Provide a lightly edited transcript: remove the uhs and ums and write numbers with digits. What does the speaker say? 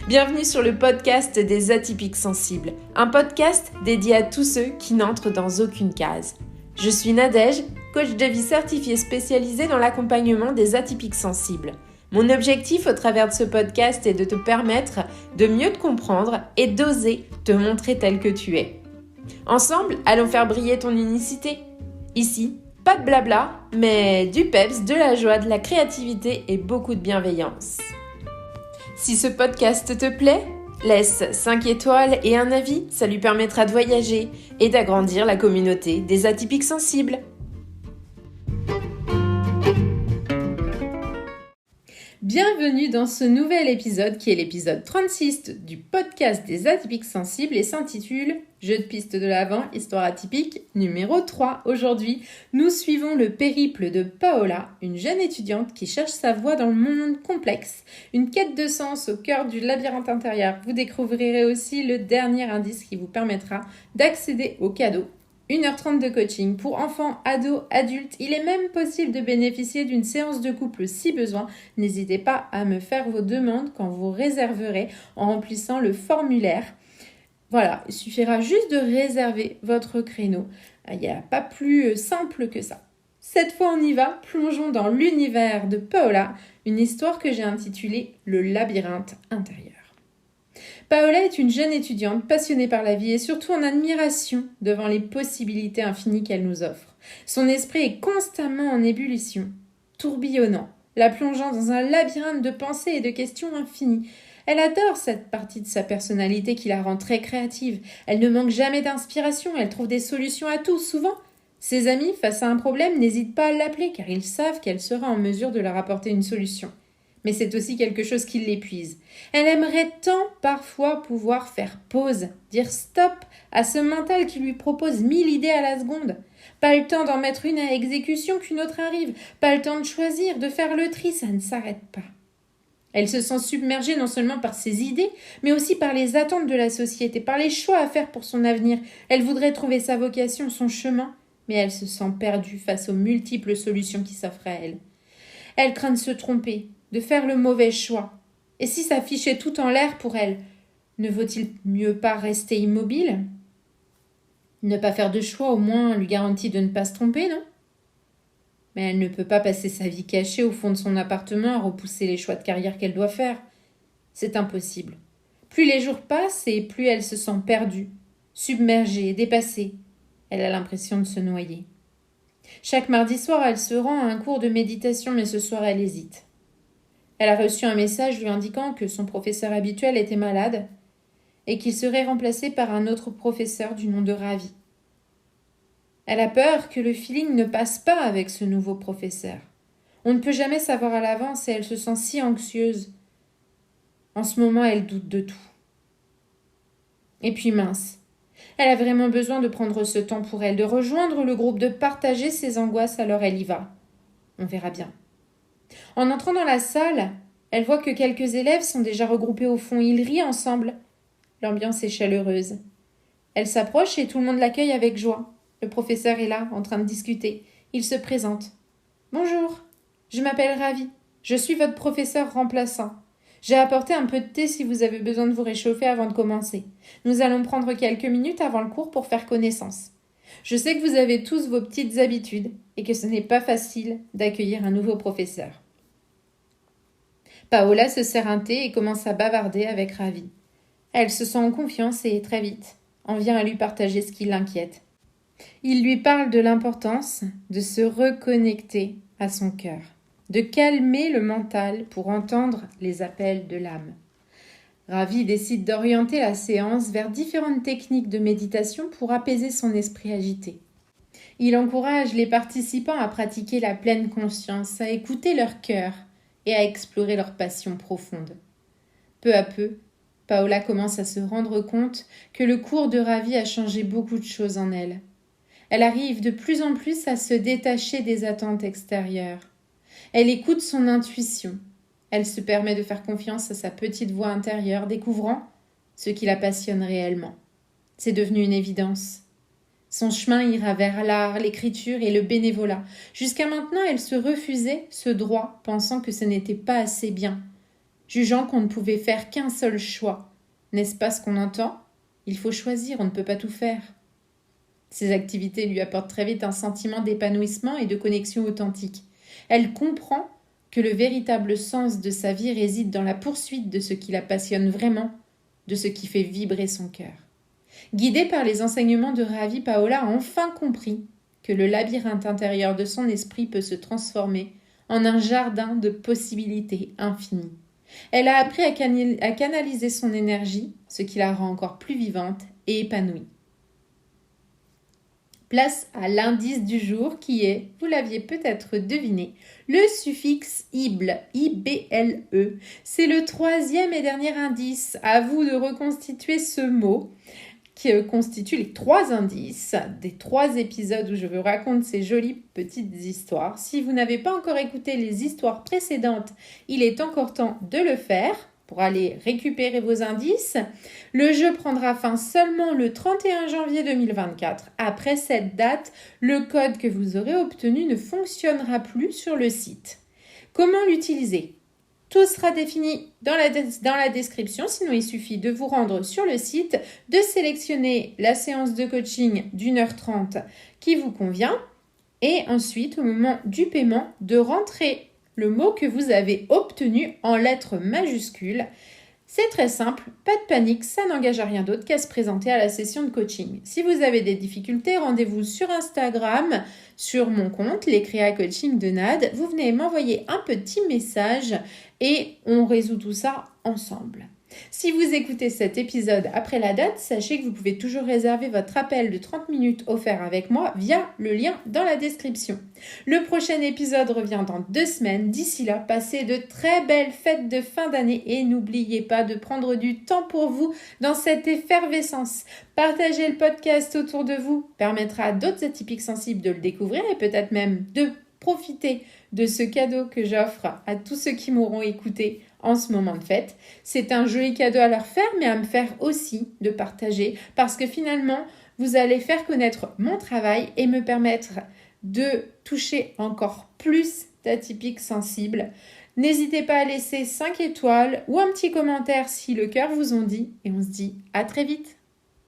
Bienvenue sur le podcast des atypiques sensibles, un podcast dédié à tous ceux qui n'entrent dans aucune case. Je suis Nadège, coach de vie certifiée spécialisée dans l'accompagnement des atypiques sensibles. Mon objectif au travers de ce podcast est de te permettre de mieux te comprendre et d'oser te montrer tel que tu es. Ensemble, allons faire briller ton unicité. Ici, pas de blabla, mais du peps, de la joie, de la créativité et beaucoup de bienveillance. Si ce podcast te plaît, laisse 5 étoiles et un avis, ça lui permettra de voyager et d'agrandir la communauté des atypiques sensibles. Bienvenue dans ce nouvel épisode qui est l'épisode 36 du podcast des atypiques sensibles et s'intitule « Jeu de piste de l'Avent, histoire atypique numéro 3 ». Aujourd'hui, nous suivons le périple de Paola, une jeune étudiante qui cherche sa voie dans le monde complexe. Une quête de sens au cœur du labyrinthe intérieur. Vous découvrirez aussi le dernier indice qui vous permettra d'accéder aux cadeaux. 1h30 de coaching pour enfants, ados, adultes. Il est même possible de bénéficier d'une séance de couple si besoin. N'hésitez pas à me faire vos demandes quand vous réserverez en remplissant le formulaire. Voilà, il suffira juste de réserver votre créneau. Il n'y a pas plus simple que ça. Cette fois, on y va. Plongeons dans l'univers de Paola, une histoire que j'ai intitulée « Le labyrinthe intérieur ». Paola est une jeune étudiante passionnée par la vie et surtout en admiration devant les possibilités infinies qu'elle nous offre. Son esprit est constamment en ébullition, tourbillonnant, la plongeant dans un labyrinthe de pensées et de questions infinies. Elle adore cette partie de sa personnalité qui la rend très créative. Elle ne manque jamais d'inspiration, elle trouve des solutions à tout. Souvent, ses amis, face à un problème, n'hésitent pas à l'appeler car ils savent qu'elle sera en mesure de leur apporter une solution. Mais c'est aussi quelque chose qui l'épuise. Elle aimerait tant parfois pouvoir faire pause, dire stop à ce mental qui lui propose 1000 idées à la seconde. Pas le temps d'en mettre une à exécution qu'une autre arrive, pas le temps de choisir, de faire le tri, ça ne s'arrête pas. Elle se sent submergée non seulement par ses idées, mais aussi par les attentes de la société, par les choix à faire pour son avenir. Elle voudrait trouver sa vocation, son chemin, mais elle se sent perdue face aux multiples solutions qui s'offrent à elle. Elle craint de se tromper, de faire le mauvais choix. Et si ça fichait tout en l'air pour elle, ne vaut-il mieux pas rester immobile ? Ne pas faire de choix au moins lui garantit de ne pas se tromper, non ? Mais elle ne peut pas passer sa vie cachée au fond de son appartement à repousser les choix de carrière qu'elle doit faire. C'est impossible. Plus les jours passent et plus elle se sent perdue, submergée, dépassée. Elle a l'impression de se noyer. Chaque mardi soir, elle se rend à un cours de méditation, mais ce soir, elle hésite. Elle a reçu un message lui indiquant que son professeur habituel était malade et qu'il serait remplacé par un autre professeur du nom de Ravi. Elle a peur que le feeling ne passe pas avec ce nouveau professeur. On ne peut jamais savoir à l'avance et elle se sent si anxieuse. En ce moment, elle doute de tout. Et puis mince, elle a vraiment besoin de prendre ce temps pour elle, de rejoindre le groupe, de partager ses angoisses, alors elle y va. On verra bien. En entrant dans la salle, elle voit que quelques élèves sont déjà regroupés au fond. Ils rient ensemble. L'ambiance est chaleureuse. Elle s'approche et tout le monde l'accueille avec joie. Le professeur est là, en train de discuter. Il se présente. « Bonjour, je m'appelle Ravi. Je suis votre professeur remplaçant. J'ai apporté un peu de thé si vous avez besoin de vous réchauffer avant de commencer. Nous allons prendre quelques minutes avant le cours pour faire connaissance. Je sais que vous avez tous vos petites habitudes et que ce n'est pas facile d'accueillir un nouveau professeur. » Paola se sert un thé et commence à bavarder avec Ravi. Elle se sent en confiance et, très vite, en vient à lui partager ce qui l'inquiète. Il lui parle de l'importance de se reconnecter à son cœur, de calmer le mental pour entendre les appels de l'âme. Ravi décide d'orienter la séance vers différentes techniques de méditation pour apaiser son esprit agité. Il encourage les participants à pratiquer la pleine conscience, à écouter leur cœur et à explorer leur passion profonde. Peu à peu, Paola commence à se rendre compte que le cours de Ravi a changé beaucoup de choses en elle. Elle arrive de plus en plus à se détacher des attentes extérieures. Elle écoute son intuition. Elle se permet de faire confiance à sa petite voix intérieure, découvrant ce qui la passionne réellement. C'est devenu une évidence. Son chemin ira vers l'art, l'écriture et le bénévolat. Jusqu'à maintenant, elle se refusait ce droit, pensant que ce n'était pas assez bien. jugeant qu'on ne pouvait faire qu'un seul choix. N'est-ce pas ce qu'on entend ? Il faut choisir, on ne peut pas tout faire. Ces activités lui apportent très vite un sentiment d'épanouissement et de connexion authentique. Elle comprend que le véritable sens de sa vie réside dans la poursuite de ce qui la passionne vraiment, de ce qui fait vibrer son cœur. Guidée par les enseignements de Ravi, Paola a enfin compris que le labyrinthe intérieur de son esprit peut se transformer en un jardin de possibilités infinies. Elle a appris à canaliser son énergie, ce qui la rend encore plus vivante et épanouie. Place à l'indice du jour qui est, vous l'aviez peut-être deviné, le suffixe ible, I-B-L-E. C'est le troisième et dernier indice. À vous de reconstituer ce mot qui constitue les 3 indices des 3 épisodes où je vous raconte ces jolies petites histoires. Si vous n'avez pas encore écouté les histoires précédentes, il est encore temps de le faire pour aller récupérer vos indices. Le jeu prendra fin seulement le 31 janvier 2024. Après cette date, le code que vous aurez obtenu ne fonctionnera plus sur le site. Comment l'utiliser ? Tout sera défini dans la description, sinon il suffit de vous rendre sur le site, de sélectionner la séance de coaching d'1h30 qui vous convient et ensuite, au moment du paiement, de rentrer le mot que vous avez obtenu en lettres majuscules. C'est très simple, pas de panique, ça n'engage à rien d'autre qu'à se présenter à la session de coaching. Si vous avez des difficultés, rendez-vous sur Instagram, sur mon compte, les Créa Coaching de Nad. Vous venez m'envoyer un petit message et on résout tout ça ensemble. Si vous écoutez cet épisode après la date, sachez que vous pouvez toujours réserver votre appel de 30 minutes offert avec moi via le lien dans la description. Le prochain épisode revient dans 2 semaines. D'ici là, passez de très belles fêtes de fin d'année et n'oubliez pas de prendre du temps pour vous dans cette effervescence. Partager le podcast autour de vous permettra à d'autres atypiques sensibles de le découvrir et peut-être même de profiter de ce cadeau que j'offre à tous ceux qui m'auront écouté en ce moment de fête. C'est un joli cadeau à leur faire, mais à me faire aussi de partager parce que finalement, vous allez faire connaître mon travail et me permettre de toucher encore plus d'atypiques sensibles. N'hésitez pas à laisser 5 étoiles ou un petit commentaire si le cœur vous en dit et on se dit à très vite.